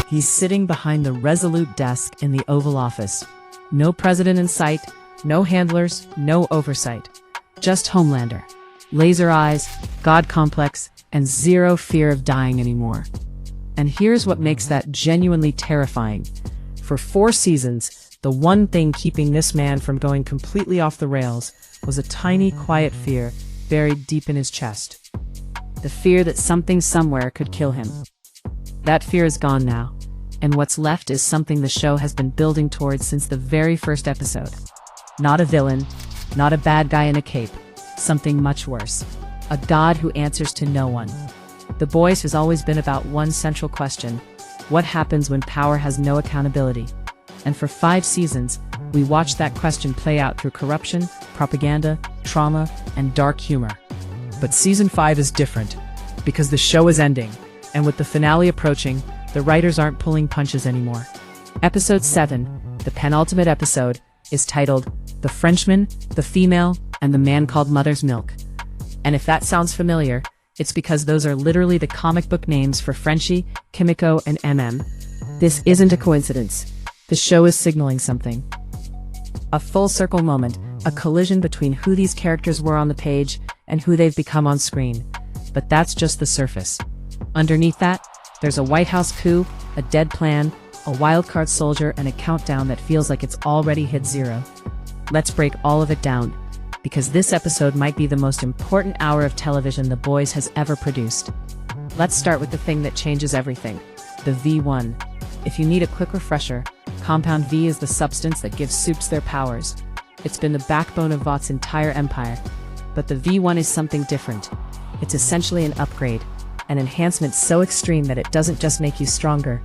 He's sitting behind the resolute desk in the Oval Office. No president in sight, no handlers, no oversight. Just Homelander. Laser eyes, God complex, and zero fear of dying anymore. And here's what makes that genuinely terrifying. For 4 seasons, the one thing keeping this man from going completely off the rails was a tiny, quiet fear buried deep in his chest. The fear that something somewhere could kill him. That fear is gone now, and what's left is something the show has been building towards since the very first episode. Not a villain, not a bad guy in a cape, something much worse. A god who answers to no one. The Boys has always been about one central question: what happens when power has no accountability? And for 5 seasons, we watched that question play out through corruption, propaganda, trauma, and dark humor. But season 5 is different, because the show is ending, and with the finale approaching, the writers aren't pulling punches anymore. Episode 7, the penultimate episode, is titled The Frenchman, the Female, and the Man Called Mother's Milk. And if that sounds familiar, it's because those are literally the comic book names for Frenchie, Kimiko, and MM. This isn't a coincidence. The show is signaling something. A full circle moment, a collision between who these characters were on the page and who they've become on screen. But that's just the surface. Underneath that, there's a White House coup, a dead plan, a wildcard soldier, and a countdown that feels like it's already hit 0. Let's break all of it down, because this episode might be the most important hour of television The Boys has ever produced. Let's start with the thing that changes everything, the V1. If you need a quick refresher, Compound V is the substance that gives soups their powers. It's been the backbone of Vought's entire empire. But the V1 is something different. It's essentially an upgrade, an enhancement so extreme that it doesn't just make you stronger.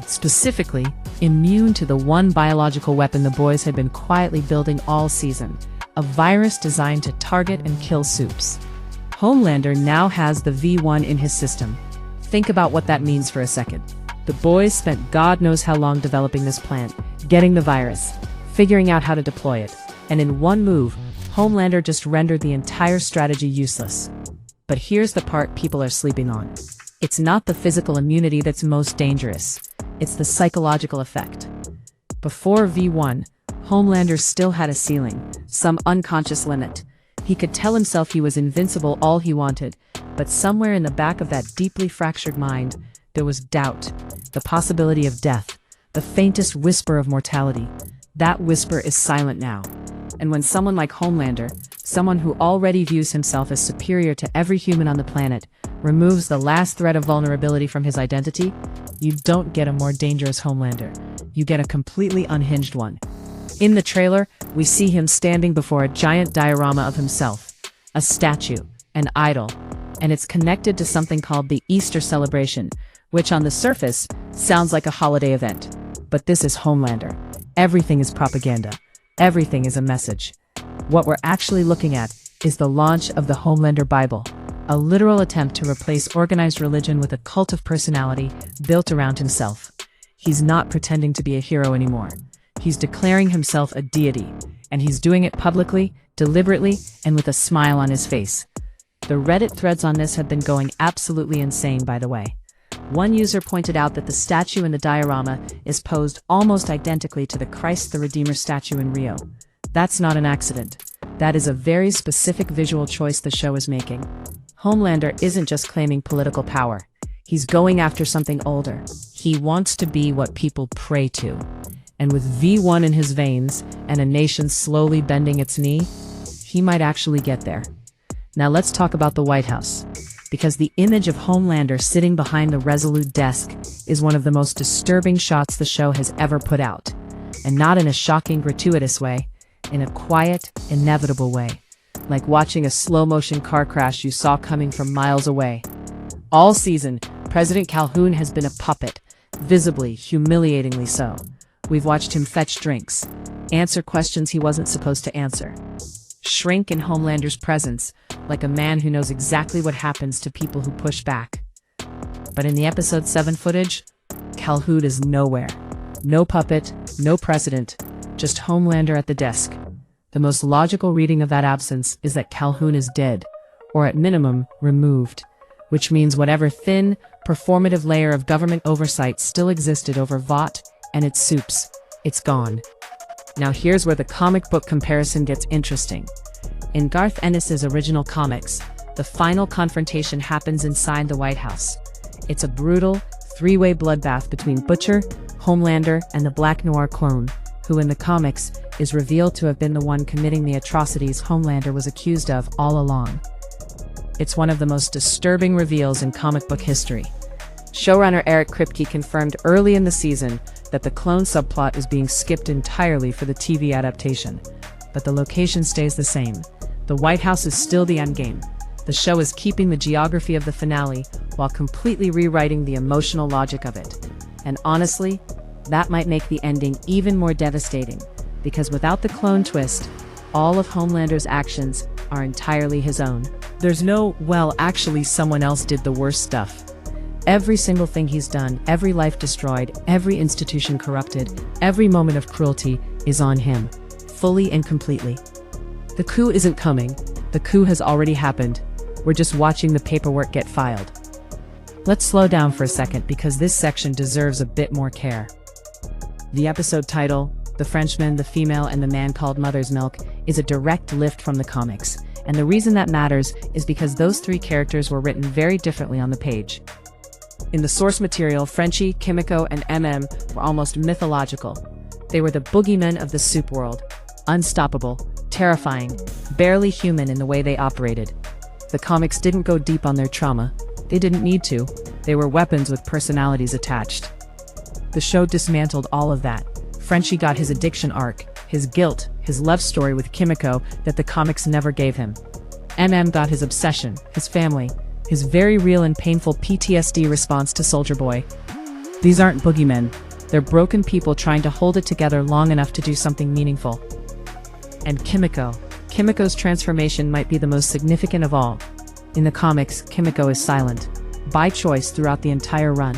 Specifically, immune to the one biological weapon the Boys had been quietly building all season, a virus designed to target and kill soups. Homelander now has the V1 in his system. Think about what that means for a second. The Boys spent God knows how long developing this plant, getting the virus, figuring out how to deploy it, and in one move, Homelander just rendered the entire strategy useless. But here's the part people are sleeping on. It's not the physical immunity that's most dangerous. It's the psychological effect. Before V1, Homelander still had a ceiling, some unconscious limit. He could tell himself he was invincible all he wanted, but somewhere in the back of that deeply fractured mind, there was doubt, the possibility of death, the faintest whisper of mortality. That whisper is silent now. And when someone like Homelander, someone who already views himself as superior to every human on the planet, removes the last thread of vulnerability from his identity, you don't get a more dangerous Homelander. You get a completely unhinged one. In the trailer, we see him standing before a giant diorama of himself, a statue, an idol, and it's connected to something called the Easter celebration, which on the surface sounds like a holiday event. But this is Homelander. Everything is propaganda. Everything is a message. What we're actually looking at is the launch of the Homelander Bible, a literal attempt to replace organized religion with a cult of personality built around himself. He's not pretending to be a hero anymore. He's declaring himself a deity, and he's doing it publicly, deliberately, and with a smile on his face. The Reddit threads on this have been going absolutely insane, by the way. One user pointed out that the statue in the diorama is posed almost identically to the Christ the Redeemer statue in Rio. That's not an accident. That is a very specific visual choice the show is making. Homelander isn't just claiming political power. He's going after something older. He wants to be what people pray to. And with V1 in his veins, and a nation slowly bending its knee, he might actually get there. Now let's talk about the White House. Because the image of Homelander sitting behind the resolute desk is one of the most disturbing shots the show has ever put out. And not in a shocking, gratuitous way, in a quiet, inevitable way. Like watching a slow-motion car crash you saw coming from miles away. All season, President Calhoun has been a puppet, visibly, humiliatingly so. We've watched him fetch drinks, answer questions he wasn't supposed to answer, shrink in Homelander's presence, like a man who knows exactly what happens to people who push back. But in the episode 7 footage, Calhoun is nowhere. No puppet, no president, just Homelander at the desk. The most logical reading of that absence is that Calhoun is dead, or at minimum, removed. which means whatever thin, performative layer of government oversight still existed over Vought and its soups, it's gone. Now here's where the comic book comparison gets interesting. In Garth Ennis's original comics, the final confrontation happens inside the White House. It's a brutal, three-way bloodbath between Butcher, Homelander, and the Black Noir clone, who in the comics is revealed to have been the one committing the atrocities Homelander was accused of all along. It's one of the most disturbing reveals in comic book history. Showrunner Eric Kripke confirmed early in the season that the clone subplot is being skipped entirely for the TV adaptation, but the location stays the same. The White House is still the endgame. The show is keeping the geography of the finale while completely rewriting the emotional logic of it. And honestly, that might make the ending even more devastating, because without the clone twist, all of Homelander's actions are entirely his own. There's no, well, actually someone else did the worst stuff. Every single thing he's done, every life destroyed, every institution corrupted, every moment of cruelty is on him, fully and completely. The coup isn't coming. The coup has already happened. We're just watching the paperwork get filed. Let's slow down for a second because this section deserves a bit more care. The episode title, The Frenchman, the Female, and the Man Called Mother's Milk, is a direct lift from the comics. And the reason that matters is because those three characters were written very differently on the page. In the source material, Frenchie, Kimiko, and MM were almost mythological. They were the boogeymen of the soup world. Unstoppable, terrifying, barely human in the way they operated. The comics didn't go deep on their trauma. They didn't need to. They were weapons with personalities attached. The show dismantled all of that. Frenchie got his addiction arc, his guilt, his love story with Kimiko that the comics never gave him. MM got his obsession, his family, his very real and painful PTSD response to Soldier Boy. These aren't boogeymen. They're broken people trying to hold it together long enough to do something meaningful. And Kimiko's transformation might be the most significant of all. In the comics, Kimiko is silent, by choice throughout the entire run.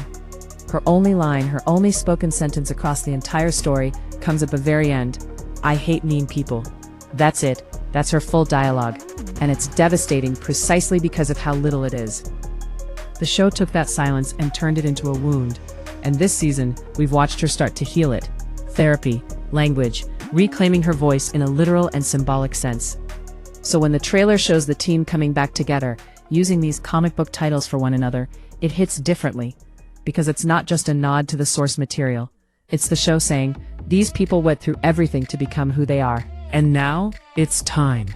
Her only line, her only spoken sentence across the entire story comes at the very end. I hate mean people. That's it. That's her full dialogue. And it's devastating precisely because of how little it is. The show took that silence and turned it into a wound. And this season, we've watched her start to heal it. Therapy, language, reclaiming her voice in a literal and symbolic sense. So when the trailer shows the team coming back together, using these comic book titles for one another, it hits differently. Because it's not just a nod to the source material. It's the show saying, these people went through everything to become who they are. And now, it's time.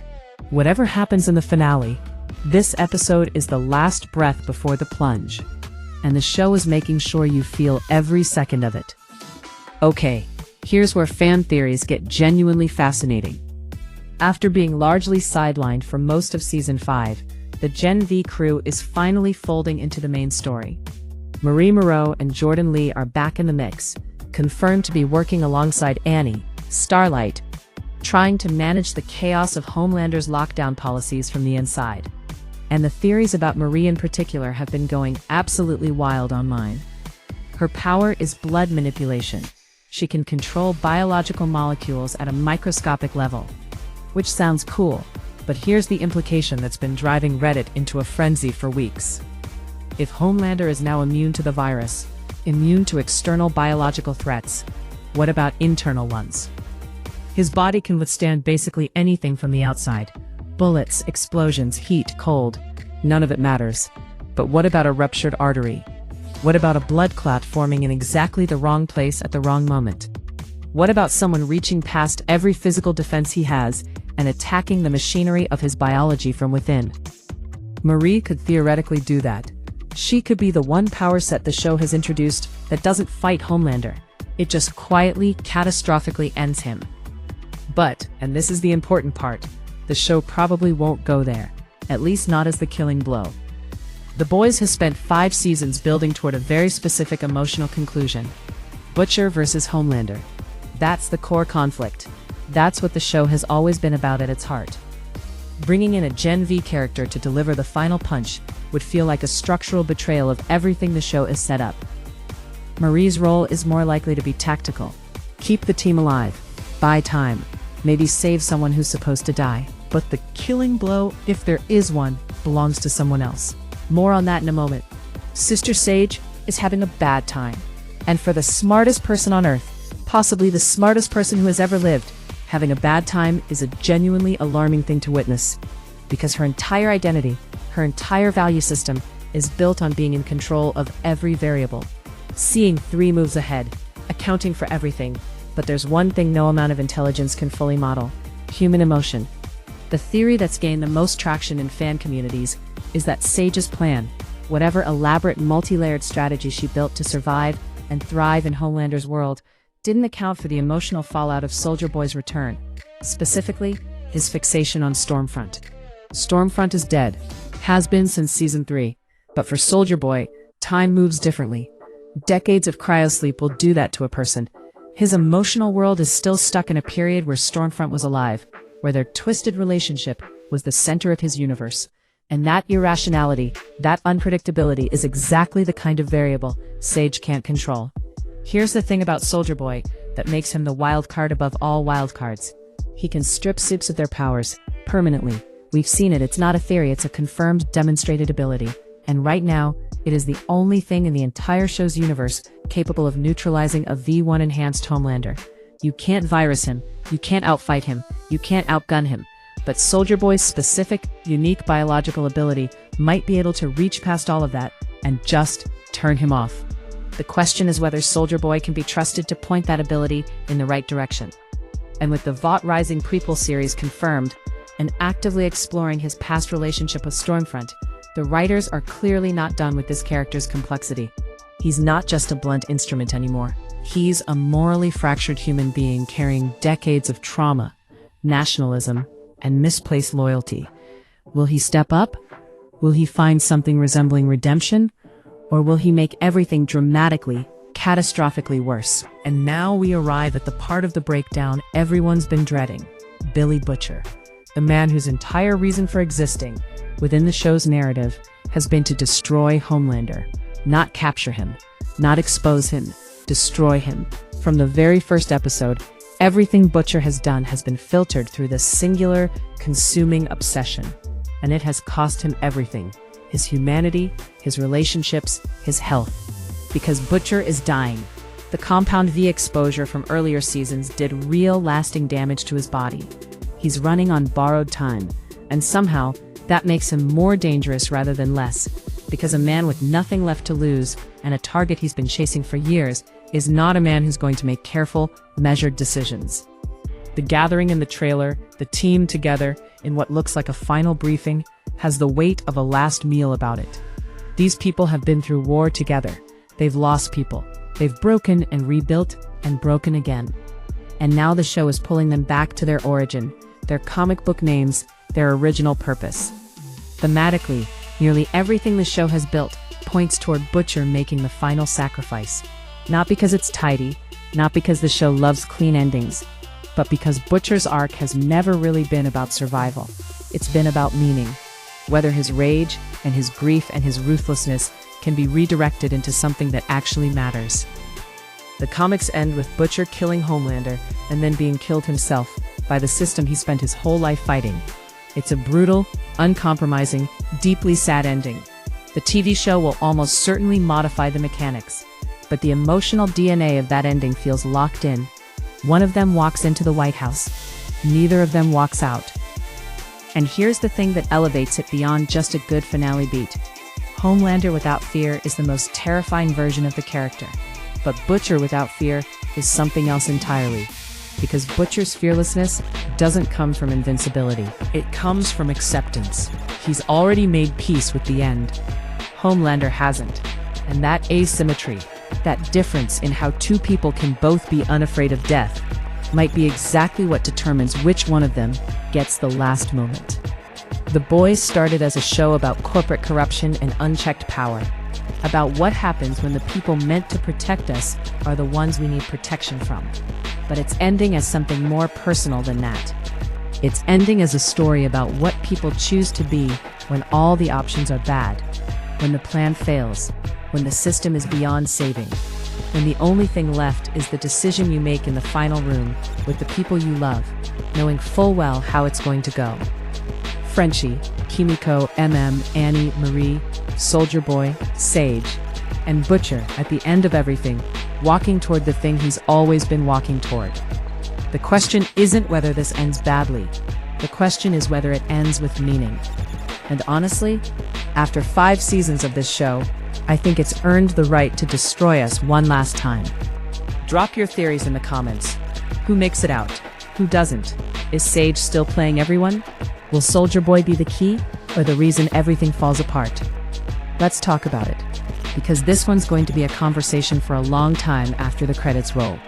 Whatever happens in the finale, this episode is the last breath before the plunge. And the show is making sure you feel every second of it. Okay, here's where fan theories get genuinely fascinating. After being largely sidelined for most of Season 5, the Gen V crew is finally folding into the main story. Marie Moreau and Jordan Lee are back in the mix, confirmed to be working alongside Annie, Starlight, trying to manage the chaos of Homelander's lockdown policies from the inside. And the theories about Marie in particular have been going absolutely wild online. Her power is blood manipulation. She can control biological molecules at a microscopic level. Which sounds cool, but here's the implication that's been driving Reddit into a frenzy for weeks. If Homelander is now immune to the virus, immune to external biological threats, what about internal ones? His body can withstand basically anything from the outside. Bullets, explosions, heat, cold. None of it matters. But what about a ruptured artery? What about a blood clot forming in exactly the wrong place at the wrong moment? What about someone reaching past every physical defense he has and attacking the machinery of his biology from within? Marie could theoretically do that. She could be the one power set the show has introduced that doesn't fight Homelander. It just quietly, catastrophically ends him. But, and this is the important part, the show probably won't go there, at least not as the killing blow. The Boys has spent 5 seasons building toward a very specific emotional conclusion. Butcher versus Homelander. That's the core conflict. That's what the show has always been about at its heart. Bringing in a Gen V character to deliver the final punch would feel like a structural betrayal of everything the show is set up. Marie's role is more likely to be tactical. Keep the team alive. Buy time. Maybe save someone who's supposed to die. But the killing blow, if there is one, belongs to someone else. More on that in a moment. Sister Sage is having a bad time. And for the smartest person on Earth, possibly the smartest person who has ever lived, having a bad time is a genuinely alarming thing to witness. Because her entire identity, her entire value system, is built on being in control of every variable. Seeing 3 moves ahead, accounting for everything. But there's one thing no amount of intelligence can fully model: human emotion. The theory that's gained the most traction in fan communities is that Sage's plan, whatever elaborate multi-layered strategy she built to survive and thrive in Homelander's world, didn't account for the emotional fallout of Soldier Boy's return. Specifically, his fixation on Stormfront. Stormfront is dead, has been since Season 3, but for Soldier Boy, time moves differently. Decades of cryosleep will do that to a person. His emotional world is still stuck in a period where Stormfront was alive, where their twisted relationship was the center of his universe. And that irrationality, that unpredictability is exactly the kind of variable Sage can't control. Here's the thing about Soldier Boy that makes him the wild card above all wild cards. He can strip soups of their powers, permanently. We've seen it, it's not a theory, it's a confirmed, demonstrated ability. And right now, it is the only thing in the entire show's universe capable of neutralizing a V1 enhanced Homelander. You can't virus him, you can't outfight him, you can't outgun him. But Soldier Boy's specific, unique biological ability might be able to reach past all of that and just turn him off. The question is whether Soldier Boy can be trusted to point that ability in the right direction. And with the Vought Rising prequel series confirmed, and actively exploring his past relationship with Stormfront, the writers are clearly not done with this character's complexity. He's not just a blunt instrument anymore. He's a morally fractured human being carrying decades of trauma, nationalism, and misplaced loyalty. Will he step up? Will he find something resembling redemption? Or will he make everything dramatically, catastrophically worse? And now we arrive at the part of the breakdown everyone's been dreading: Billy Butcher. The man whose entire reason for existing within the show's narrative has been to destroy Homelander. Not capture him, not expose him, destroy him. From the very first episode, everything Butcher has done has been filtered through this singular, consuming obsession. And it has cost him everything: his humanity, his relationships, his health. Because Butcher is dying. The Compound V exposure from earlier seasons did real, lasting damage to his body. He's running on borrowed time, and somehow, that makes him more dangerous rather than less, because a man with nothing left to lose, and a target he's been chasing for years, is not a man who's going to make careful, measured decisions. The gathering in the trailer, the team together, in what looks like a final briefing, has the weight of a last meal about it. These people have been through war together. They've lost people. They've broken and rebuilt, and broken again. And now the show is pulling them back to their origin, their comic book names, their original purpose. Thematically, nearly everything the show has built points toward Butcher making the final sacrifice. Not because it's tidy, not because the show loves clean endings, but because Butcher's arc has never really been about survival. It's been about meaning. Whether his rage and his grief and his ruthlessness can be redirected into something that actually matters. The comics end with Butcher killing Homelander and then being killed himself by the system he spent his whole life fighting. It's a brutal, uncompromising, deeply sad ending. The TV show will almost certainly modify the mechanics, but the emotional DNA of that ending feels locked in. One of them walks into the White House. Neither of them walks out. And here's the thing that elevates it beyond just a good finale beat. Homelander without fear is the most terrifying version of the character. But Butcher without fear is something else entirely. Because Butcher's fearlessness doesn't come from invincibility. It comes from acceptance. He's already made peace with the end. Homelander hasn't. And that asymmetry, that difference in how two people can both be unafraid of death, might be exactly what determines which one of them gets the last moment. The Boys started as a show about corporate corruption and unchecked power, about what happens when the people meant to protect us are the ones we need protection from. But it's ending as something more personal than that. It's ending as a story about what people choose to be when all the options are bad, when the plan fails, when the system is beyond saving, when the only thing left is the decision you make in the final room with the people you love, knowing full well how it's going to go. Frenchie, Kimiko, MM, Annie, Marie, Soldier Boy, Sage, and Butcher at the end of everything, walking toward the thing he's always been walking toward. The question isn't whether this ends badly. The question is whether it ends with meaning. And honestly, after 5 seasons of this show, I think it's earned the right to destroy us one last time. Drop your theories in the comments. Who makes it out? Who doesn't? Is Sage still playing everyone? Will Soldier Boy be the key, or the reason everything falls apart? Let's talk about it, because this one's going to be a conversation for a long time after the credits roll.